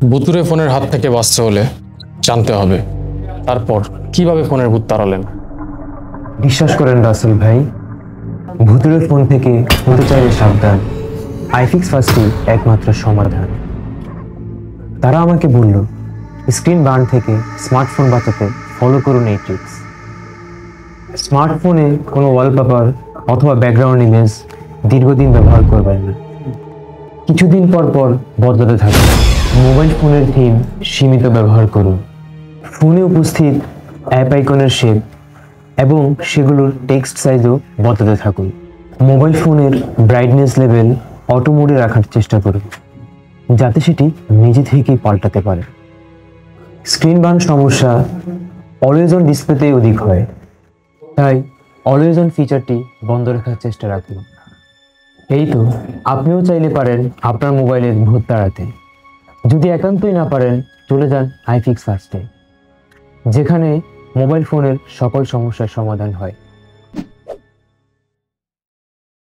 ভুতুড়ে ফোনের হাত থেকে বাঁচতে হলে জানতে হবে তারপর কিভাবে ফোনের ভূত তাড়ালেন। বিশ্বাস করেন রাসেল ভাই, ভুতুড়ে ফোন থেকে হতে চাইলে সাবধান, iFixFastই একমাত্র সমাধান। তারা আমাকে বলল, স্ক্রিন বার্ন থেকে স্মার্টফোন বাঁচাতে ফলো করুন এই ট্রিক্স। স্মার্টফোনে কোনো ওয়ালপেপার অথবা ব্যাকগ্রাউন্ড ইমেজ দীর্ঘদিন ব্যবহার করবেন না, কিছুদিন পর পর বদলাতে থাকুন। মোবাইল ফোনের থিম সীমিত ব্যবহার করুন। ফোনে উপস্থিত অ্যাপ আইকনের শেপ এবং সেগুলোর টেক্সট সাইজও বদলাতে থাকুন। মোবাইল ফোনের ব্রাইটনেস লেভেল অটো মোডে রাখার চেষ্টা করুন, যাতে সেটি নিজে থেকেই পাল্টাতে পারে। স্ক্রিন বার্ন সমস্যা অলওয়েজ অন ডিসপ্লেতে অধিক হয়, তাই অলওয়েজ অন ফিচারটি বন্ধ রাখার চেষ্টা রাখুন। এই তো, আপনিও চাইলে পারেন আপনার মোবাইলের ভূত তাড়াতে। যদি একান্তই না পারেন, চলে যান iFixFastে, যেখানে মোবাইল ফোনের সকল সমস্যার সমাধান হয়।